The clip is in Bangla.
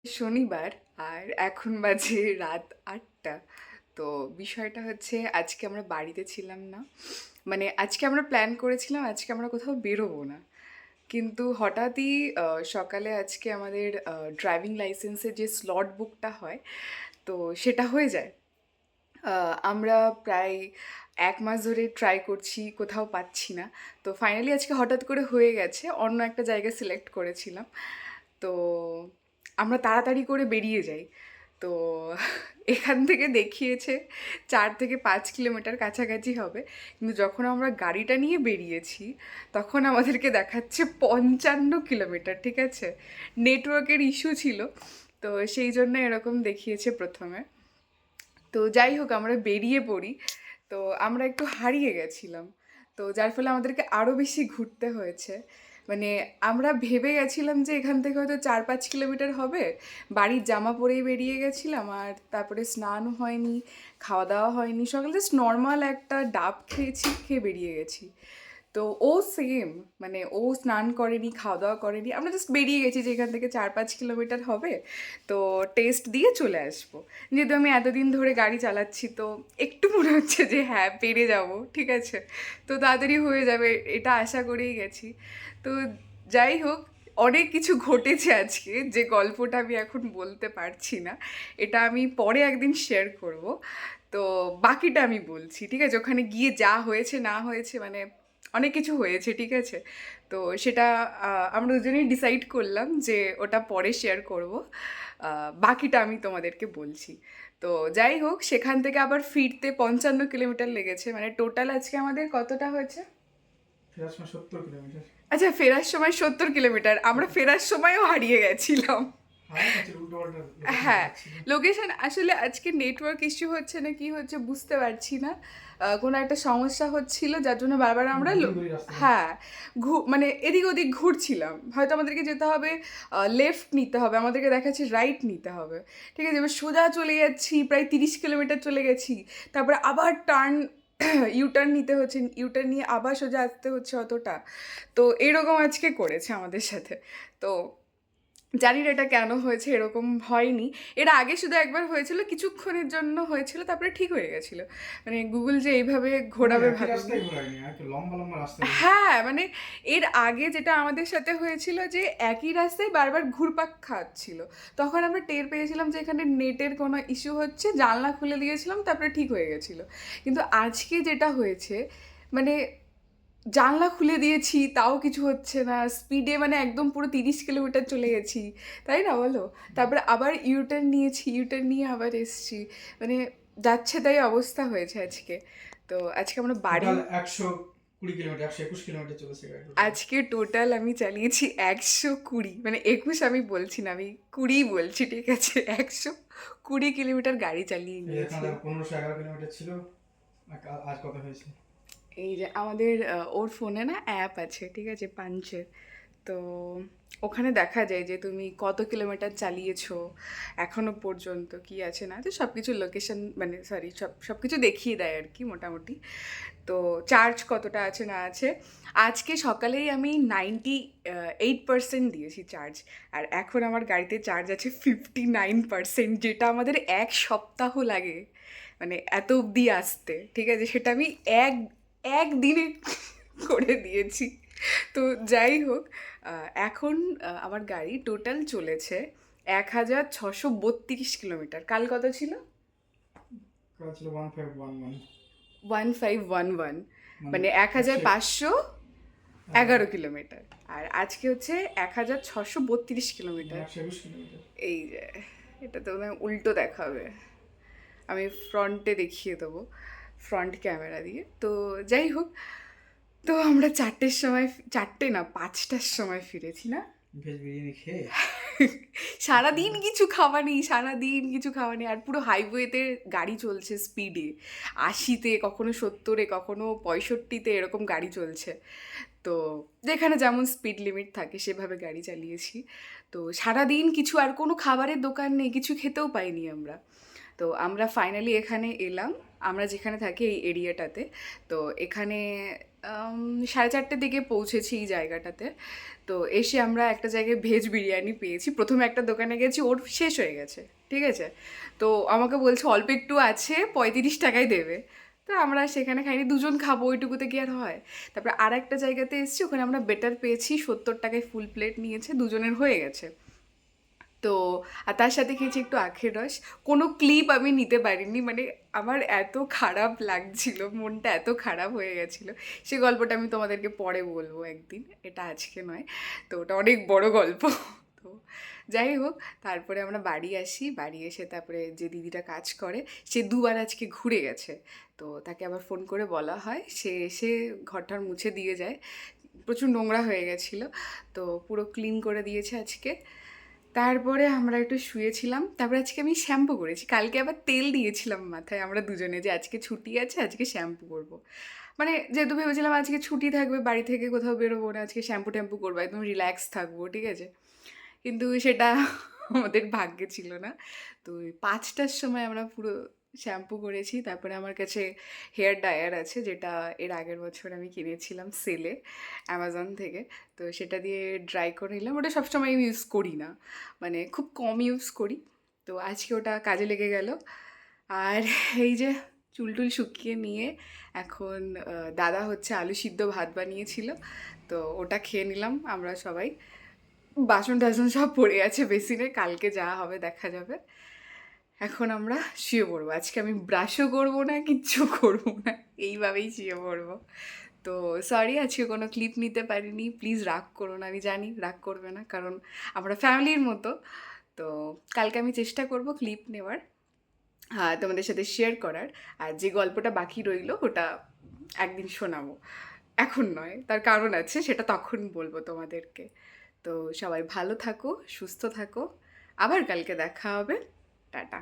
শনিবার আর এখন বাজে রাত ৮টা। তো বিষয়টা হচ্ছে আজকে আমরা বাড়িতে ছিলাম না, মানে আজকে আমরা প্ল্যান করেছিলাম আজকে আমরা কোথাও বেরোবো না, কিন্তু হঠাৎই সকালে আজকে আমাদের ড্রাইভিং লাইসেন্সের যে স্লট বুকটা হয় তো সেটা হয়ে যায়। আমরা প্রায় ১ মাস ধরে ট্রাই করছি, কোথাও পাচ্ছি না। তো ফাইনালি আজকে হঠাৎ করে হয়ে গেছে, অন্য একটা জায়গা সিলেক্ট করেছিলাম। তো আমরা তাড়াতাড়ি করে বেরিয়ে যাই। তো এখান থেকে দেখিয়েছে ৪ থেকে ৫ কিলোমিটার কাছাকাছি হবে, কিন্তু যখন আমরা গাড়িটা নিয়ে বেরিয়েছি তখন আমাদেরকে দেখাচ্ছে ৫৫ কিলোমিটার। ঠিক আছে, নেটওয়ার্কের ইস্যু ছিল, তো সেই জন্য এরকম দেখিয়েছে প্রথমে। তো যাই হোক আমরা বেরিয়ে পড়ি। তো আমরা একটু হারিয়ে গেছিলাম, তো যার ফলে আমাদেরকে আরও বেশি ঘুরতে হয়েছে। মানে আমরা ভেবে গেছিলাম যে এখান থেকে হয়তো ৪-৫ কিলোমিটার হবে, বাড়ির জামা পরেই বেরিয়ে গেছিলাম, আর তারপরে স্নানও হয়নি, খাওয়া দাওয়া হয়নি, সকালে জাস্ট নর্মাল একটা ডাব খেয়েছি, খেয়ে বেরিয়ে গেছি। তো ও সেম, মানে ও স্নান করেনি, খাওয়া দাওয়া করেনি, আমরা জাস্ট বেরিয়ে গেছি যে এখান থেকে ৪-৫ কিলোমিটার হবে, তো টেস্ট দিয়ে চলে আসবো। যেহেতু আমি এতদিন ধরে গাড়ি চালাচ্ছি তো একটু মনে হচ্ছে যে হ্যাঁ পেরে যাব, ঠিক আছে, তো তাড়াতাড়ি হয়ে যাবে, এটা আশা করেই গেছি। তো যাই হোক, অনেক কিছু ঘটেছে আজকে, যে গল্পটা আমি এখন বলতে পারছি না, এটা আমি পরে একদিন শেয়ার করব। তো বাকিটা আমি বলছি, ঠিক আছে, ওখানে গিয়ে যা হয়েছে না হয়েছে, মানে অনেক কিছু হয়েছে, ঠিক আছে। তো সেটা আমরা দুজনেই ডিসাইড করলাম যে ওটা পরে শেয়ার করব। বাকিটা আমি তোমাদেরকে বলছি। তো যাই হোক, সেখান থেকে আবার ফিরতে ৫৫ কিলোমিটার লেগেছে, মানে টোটাল আজকে আমাদের কতটা হয়েছে? ফেরার সময় 70 কিলোমিটার। আচ্ছা, ফেরার সময় ৭০ কিলোমিটার, আমরা ফেরার সময়ও হারিয়ে গেছিলাম। হারাই গেছে, উল্টো পাল্টা লোকেশন হ্যাঁ, দেখাচ্ছিল। লোকেশন আসলে আজকে নেটওয়ার্ক ইস্যু হচ্ছে না কি হচ্ছে বুঝতে পারছি না। কোনো একটা সমস্যা হচ্ছিল যার জন্য বারবার আমরা ঘুরি ঘুরি রাস্তা পাচ্ছি। হ্যাঁ, মানে এদিক ওদিক ঘুরছিলাম, হয়তো আমাদেরকে যেতে হবে লেফট নিতে হবে, আমাদেরকে দেখাচ্ছে রাইট নিতে হবে। ঠিক আছে, এবার সোজা চলে যাচ্ছি, প্রায় ৩০ কিলোমিটার চলে গেছি, তারপরে আবার টার্ন ইউটার্ন নিতে হচ্ছে, ইউটার্ন নিয়ে আবার সোজা আসতে হচ্ছে অতটা। তো এরকম আজকে করেছে আমাদের সাথে। তো জানি না এটা কেন হয়েছে, এরকম হয়নি। এর আগে শুধু একবার হয়েছিল, কিছুক্ষণের জন্য হয়েছিল, তারপরে ঠিক হয়ে গেছিল। মানে গুগল যে এইভাবে না, ঘোরাবে একই ভাবিনি। রাস্তায় ঘোরায়নি, আর কি লম্বা লম্বা রাস্তা রয়েছে। হ্যাঁ, মানে এর আগে যেটা আমাদের সাথে হয়েছিল যে একই রাস্তায় বারবার ঘুরপাক খাচ্ছিল, তখন আমরা টের পেয়েছিলাম যে এখানে নেটের কোনো ইস্যু হচ্ছে, জানলা খুলে দিয়েছিলাম, তারপরে ঠিক হয়ে গেছিলো। কিন্তু আজকে যেটা হয়েছে, মানে জানলা খুলে দিয়েছি তাও কিছু হচ্ছে না, স্পিডে মানে একদম পুরো ৩০ কিলোমিটার চলে গেছি, তাই না বলো? তারপরে আবার ইউটার্ন নিয়েছি, ইউটার্ন নিয়ে আবার এসছি, মানে যাচ্ছে তাই অবস্থা হয়েছে আজকে। তো আজকে আমরা বাড়ি, টোটাল ১২০ কিলোমিটার, ১২১ কিলোমিটার চলেছে গাড়ি টোটাল। আজকে টোটাল আমি চালিয়েছি ১২০, মানে ২১ আমি বলছি না, আমি ২০ বলছি, ঠিক আছে, ১২০ কিলোমিটার গাড়ি চালিয়ে এই এখানে নিয়েছি। দেখো ১৫১১ কিলোমিটার ছিল। আজ কত হয়েছে? এই যে আমাদের ওর ফোনে না অ্যাপ আছে, ঠিক আছে, পাঞ্চের। তো ওখানে দেখা যায় যে তুমি কত কিলোমিটার চালিয়েছো এখনো পর্যন্ত, কি আছে না, তো সব কিছু লোকেশন, মানে সরি, সব কিছু দেখিয়ে দেয় আর কি মোটামুটি। তো চার্জ কতটা আছে না আছে, আজকে সকালেই আমি 98% দিয়েছি চার্জ, আর এখন আমার গাড়িতে চার্জ আছে 59%, যেটা আমাদের ১ সপ্তাহ লাগে, মানে এত অবধি আসতে, ঠিক আছে, সেটা আমি এক একদিনে করে দিয়েছি। তো যাই হোক, এখন আমার গাড়ি টোটাল চলেছে ১,৬৩২ কিলোমিটার। কাল কত ছিল? কাল ছিল 1511। 1511, মানে মানে ১০০। ১,৫১১ কিলোমিটার। আর আজকে হচ্ছে ১,৬৩২ কিলোমিটার। ১২১ কিলোমিটার। এই যে, এটা তো মানে উল্টো দেখাবে, আমি ফ্রন্টে দেখিয়ে দেবো, ফ্রন্ট ক্যামেরা দিয়ে। তো যাই হোক, তো আমরা ৪টের সময়, ৪টে না ৫টার সময় ফিরেছি না। ভেজ বিরিয়ানি খেয়ে। সারাদিন কিছু খাওয়া নেই, সারাদিন কিছু খাওয়া নেই, আর পুরো হাইওয়েতে গাড়ি চলছে স্পিডে, ৮০-তে, কখনো ৭০-এ, কখনো ৬৫-তে, এরকম গাড়ি চলছে। তো যেখানে যেমন স্পিড লিমিট থাকে সেভাবে গাড়ি চালিয়েছি। তো সারাদিন কিছু, আর কোনো খাবারের দোকান নেই, কিছু খেতেও পাইনি আমরা। তো আমরা ফাইনালি এখানে এলাম, আমরা যেখানে থাকি এই এরিয়াটাতে, তো এখানে 4:30 দিকে পৌঁছেছি এই জায়গাটাতে। তো এসে আমরা একটা জায়গায় ভেজ বিরিয়ানি পেয়েছি। প্রথমে একটা দোকানে গেছি, ওর শেষ হয়ে গেছে, ঠিক আছে? তো আমাকে বলছে অল্প একটু আছে, 35 টাকায় দেবে। তো আমরা সেখানে খাইনি, দুজন খাবো ওইটুকুতে কি আর হয়। তারপরে আর একটা জায়গাতে এসেছি, ওখানে আমরা বেটার পেয়েছি, 70 টাকায় ফুল প্লেট নিয়েছে, দুজনের হয়ে গেছে। তো আর তার সাথে খেয়েছি একটু আখের রস। কোনো ক্লিপ আমি নিতে পারিনি, মানে আমার এত খারাপ লাগছিল, মনটা এত খারাপ হয়ে গেছিলো। সে গল্পটা আমি তোমাদেরকে পরে বলবো একদিন, এটা আজকে নয়। তো ওটা অনেক বড় গল্প। তো যাই হোক, তারপরে আমরা বাড়ি আসি, বাড়ি এসে তারপরে যে দিদিটা কাজ করে সে দুবার আজকে ঘুরে গেছে। তো তাকে আবার ফোন করে বলা হয়, সে এসে ঘরটার মুছে দিয়ে যায়। প্রচুর নোংরা হয়ে গেছিলো, তো পুরো ক্লিন করে দিয়েছে আজকে। তারপরে আমরা একটু শুয়েছিলাম, তারপরে আজকে আমি শ্যাম্পু করেছি, কালকে আবার তেল দিয়েছিলাম মাথায় আমরা দুজনে, যে আজকে ছুটি আছে, আজকে শ্যাম্পু করব। মানে যেহেতু ভেবেছিলাম আজকে ছুটি থাকবে, বাড়ি থেকে কোথাও বেরোবো না, আজকে শ্যাম্পু ট্যাম্পু করবো, একদম রিল্যাক্স থাকবো, ঠিক আছে? কিন্তু সেটা আমাদের ভাগ্যে ছিল না। তো ওই 5টার সময় আমরা পুরো শ্যাম্পু করেছি। তারপরে আমার কাছে হেয়ার ড্রায়ার আছে, যেটা এর আগের বছর আমি কিনেছিলাম সেলে, অ্যামাজন থেকে। তো সেটা দিয়ে ড্রাই করে নিলাম। ওটা সবসময় আমি ইউজ করি না, মানে খুব কম ইউজ করি। তো আজকে ওটা কাজে লেগে গেল। আর এই যে চুল টুল শুকিয়ে নিয়ে এখন দাদা হচ্ছে আলু সিদ্ধ ভাত বানিয়েছিল, তো ওটা খেয়ে নিলাম আমরা সবাই। বাসন টাসন সব পড়ে আছে বেসিনে, কালকে যা হবে দেখা যাবে। এখন আমরা শুয়ে পড়বো, আজকে আমি ব্রাশও করবো না, কিচ্ছু করবো না, এইভাবেই শুয়ে পড়বো। তো সরি আজকে কোনো ক্লিপ নিতে পারিনি, প্লিজ রাগ করো না, আমি জানি রাগ করবে না, কারণ আমরা ফ্যামিলির মতো। তো কালকে আমি চেষ্টা করব ক্লিপ নেওয়ার, হ্যাঁ তোমাদের সাথে শেয়ার করার। আর যে গল্পটা বাকি রইলো ওটা একদিন শোনাবো, এখন নয়, তার কারণ আছে, সেটা তখন বলবো তোমাদেরকে। তো সবাই ভালো থাকো, সুস্থ থাকো, আবার কালকে দেখা হবে, টাটা।